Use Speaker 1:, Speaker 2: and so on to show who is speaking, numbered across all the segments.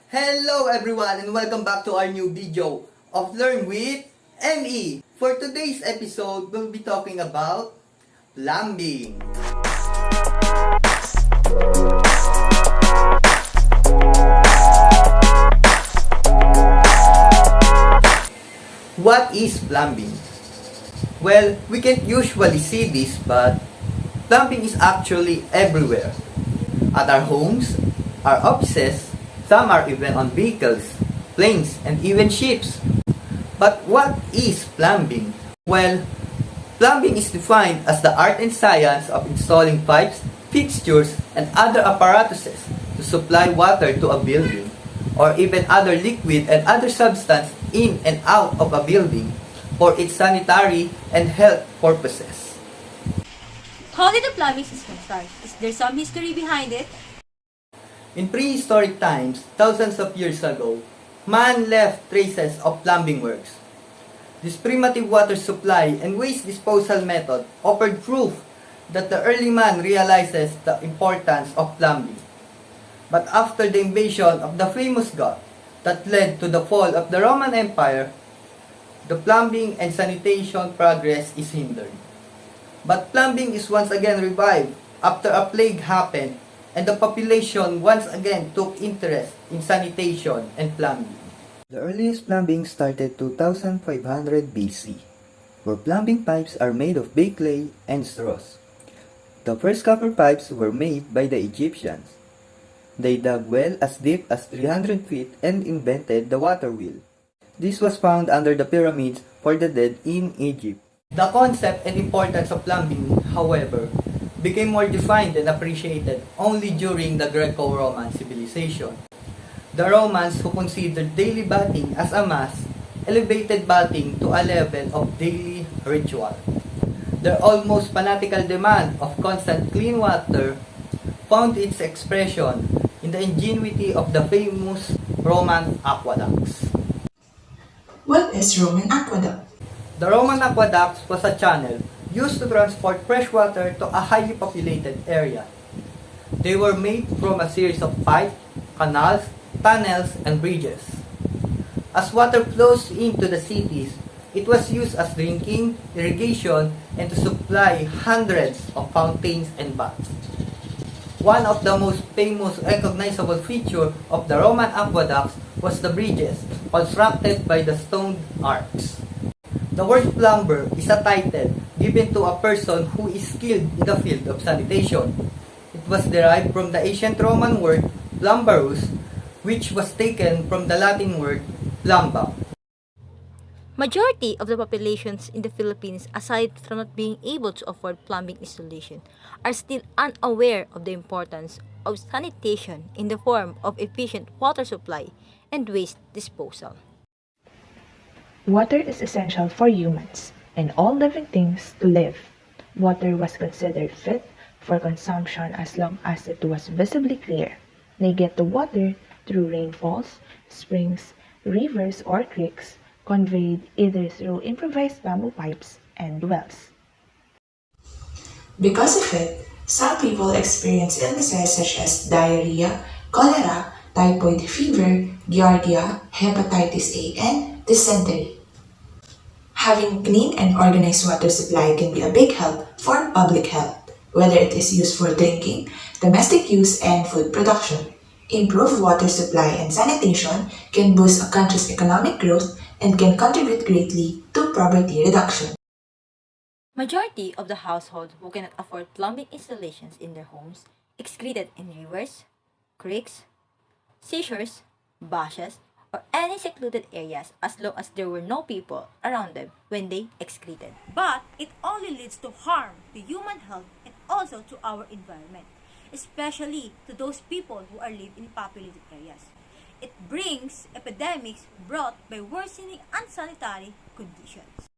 Speaker 1: Hello everyone and welcome back to our new video of Learn with ME. For today's episode, we'll be talking about plumbing. What is plumbing? Well, we can't usually see this, but plumbing is actually everywhere. At our homes, our offices, some are even on vehicles, planes, and even ships. But what is plumbing? Well, plumbing is defined as the art and science of installing pipes, fixtures, and other apparatuses to supply water to a building, or even other liquid and other substance in and out of a building for its sanitary and health purposes.
Speaker 2: How did the plumbing system start? Is there some history behind it?
Speaker 1: In prehistoric times, thousands of years ago, man left traces of plumbing works. This primitive water supply and waste disposal method offered proof that the early man realizes the importance of plumbing. But after the invasion of the famous Goth that led to the fall of the Roman Empire, the plumbing and sanitation progress is hindered. But plumbing is once again revived after a plague happened and the population once again took interest in sanitation and plumbing. The earliest plumbing started 2500 BC, where plumbing pipes are made of baked clay and straws. The first copper pipes were made by the Egyptians. They dug well as deep as 300 feet and invented the water wheel. This was found under the pyramids for the dead in Egypt. The concept and importance of plumbing, however, became more defined and appreciated only during the Greco-Roman civilization. The Romans, who considered daily bathing as a must, elevated bathing to a level of daily ritual. Their almost fanatical demand of constant clean water found its expression in the ingenuity of the famous Roman aqueducts.
Speaker 3: What is Roman aqueduct?
Speaker 1: The Roman aqueducts was a channel used to transport fresh water to a highly populated area. They were made from a series of pipes, canals, tunnels, and bridges. As water flows into the cities, it was used as drinking, irrigation, and to supply hundreds of fountains and baths. One of the most famous recognizable features of the Roman aqueducts was the bridges, constructed by the stone arcs. The word plumber is a title given to a person who is skilled in the field of sanitation. It was derived from the ancient Roman word plumbarus, which was taken from the Latin word plumba.
Speaker 2: Majority of the populations in the Philippines, aside from not being able to afford plumbing installation, are still unaware of the importance of sanitation in the form of efficient water supply and waste disposal.
Speaker 4: Water is essential for humans and all living things to live. Water was considered fit for consumption as long as it was visibly clear. They get the water through rainfalls, springs, rivers, or creeks, conveyed either through improvised bamboo pipes and wells.
Speaker 3: Because of it, some people experience illnesses such as diarrhea, cholera, typhoid fever, giardia, hepatitis A, and dysentery. Having clean and organized water supply can be a big help for public health, whether it is used for drinking, domestic use, and food production. Improved water supply and sanitation can boost a country's economic growth and can contribute greatly to poverty reduction.
Speaker 2: Majority of the households who cannot afford plumbing installations in their homes excreted in rivers, creeks, seashores, bushes, or any secluded areas as long as there were no people around them when they excreted.
Speaker 5: But it only leads to harm to human health and also to our environment, especially to those people who are live in populated areas. It brings epidemics brought by worsening unsanitary conditions.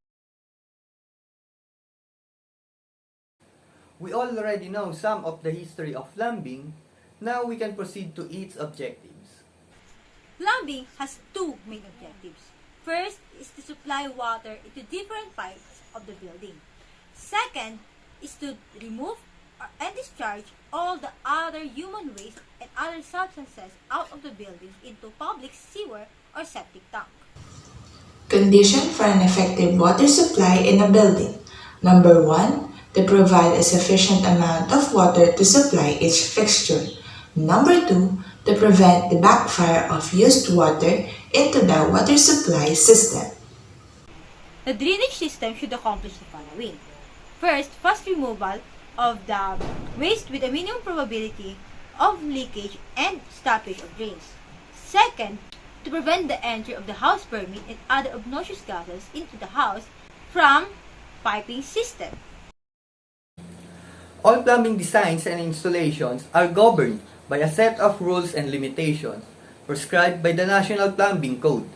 Speaker 1: We already know some of the history of plumbing. Now we can proceed to its objectives.
Speaker 5: Plumbing has two main objectives. First is to supply water into different parts of the building. Second is to remove, and discharge all the other human waste and other substances out of the buildings into public sewer or septic tank.
Speaker 3: Condition for an effective water supply in a building. Number 1, to provide a sufficient amount of water to supply each fixture. Number 2, to prevent the backfire of used water into the water supply system.
Speaker 5: The drainage system should accomplish the following. First, fast removal of the waste with a minimum probability of leakage and stoppage of drains. Second, to prevent the entry of the house permit and other obnoxious gases into the house from piping system.
Speaker 1: All plumbing designs and installations are governed by a set of rules and limitations prescribed by the National Plumbing Code,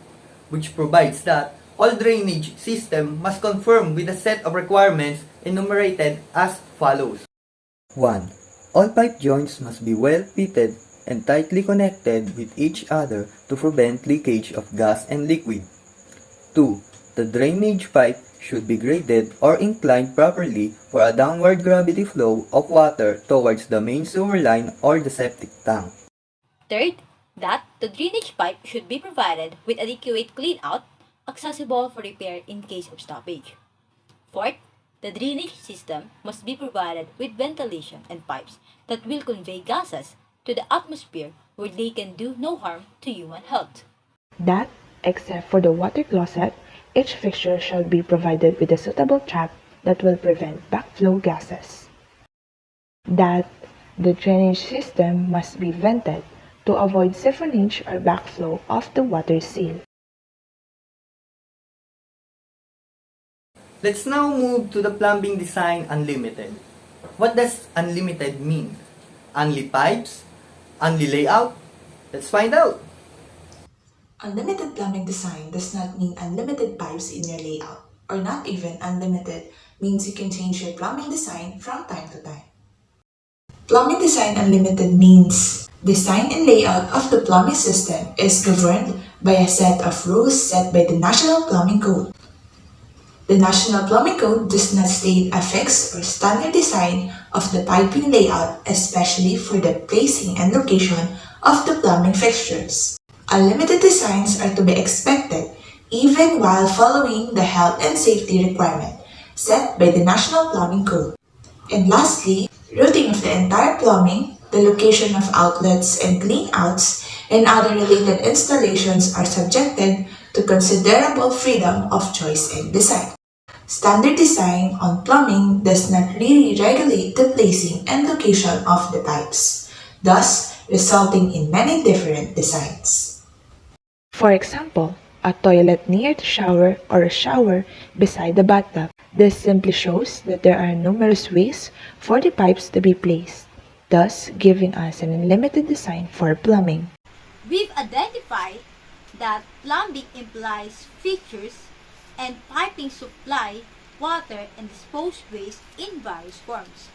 Speaker 1: which provides that all drainage system must conform with a set of requirements enumerated as follows. 1. All pipe joints must be well fitted and tightly connected with each other to prevent leakage of gas and liquid. 2. The drainage pipe should be graded or inclined properly for a downward gravity flow of water towards the main sewer line or the septic tank.
Speaker 2: Third, that the drainage pipe should be provided with adequate clean-out, accessible for repair in case of stoppage. Fourth, the drainage system must be provided with ventilation and pipes that will convey gases to the atmosphere where they can do no harm to human health.
Speaker 4: That, except for the water closet, each fixture shall be provided with a suitable trap that will prevent backflow gases. That the drainage system must be vented to avoid siphonage or backflow of the water seal.
Speaker 1: Let's now move to the plumbing design unlimited. What does unlimited mean? Only pipes? Only layout? Let's find out!
Speaker 3: Unlimited plumbing design does not mean unlimited pipes in your layout, or not even unlimited means you can change your plumbing design from time to time. Plumbing design unlimited means design and layout of the plumbing system is governed by a set of rules set by the National Plumbing Code. The National Plumbing Code does not state a fixed or standard design of the piping layout, especially for the placing and location of the plumbing fixtures. Unlimited designs are to be expected even while following the health and safety requirement set by the National Plumbing Code. And lastly, routing of the entire plumbing, the location of outlets and clean-outs, and other related installations are subjected to considerable freedom of choice and design. Standard design on plumbing does not really regulate the placing and location of the pipes, thus resulting in many different designs.
Speaker 4: For example, a toilet near the shower or a shower beside the bathtub. This simply shows that there are numerous ways for the pipes to be placed, thus giving us an unlimited design for plumbing.
Speaker 5: We've identified that plumbing implies fixtures and piping supply water and dispose waste in various forms.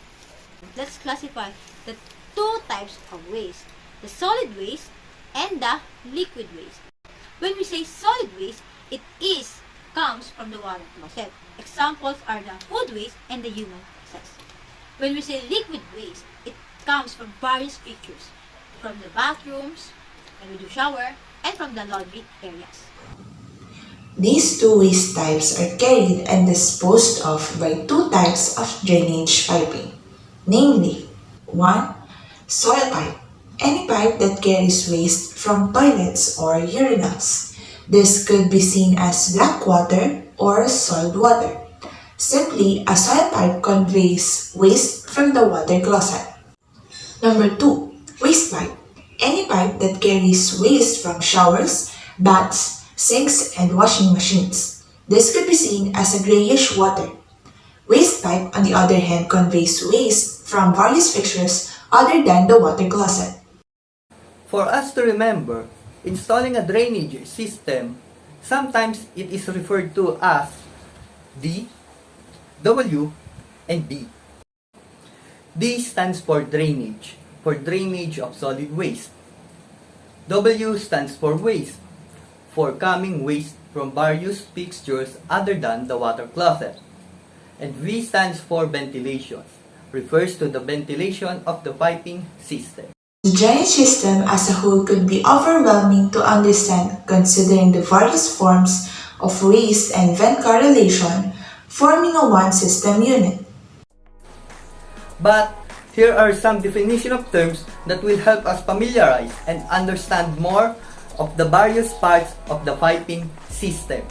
Speaker 5: Let's classify the two types of waste, the solid waste and the liquid waste. When we say solid waste, it comes from the water closet. Examples are the food waste and the human feces. When we say liquid waste, it comes from various fixtures, from the bathrooms, when we do shower, and from the laundry areas.
Speaker 3: These two waste types are carried and disposed of by two types of drainage piping, namely 1. Soil pipe, any pipe that carries waste from toilets or urinals. This could be seen as black water or soiled water. Simply, a soil pipe conveys waste from the water closet. Number 2. Waste pipe, any pipe that carries waste from showers, baths, sinks, and washing machines. This could be seen as a grayish water. Waste pipe, on the other hand, conveys waste from various fixtures other than the water closet.
Speaker 1: For us to remember, installing a drainage system, sometimes it is referred to as D, W, and D. D stands for drainage of solid waste. W stands for waste, for coming waste from various fixtures other than the water closet. And V stands for ventilation, refers to the ventilation of the piping system.
Speaker 3: The drainage system as a whole could be overwhelming to understand considering the various forms of waste and vent correlation forming a one-system unit.
Speaker 1: But here are some definition of terms that will help us familiarize and understand more of the various parts of the piping system.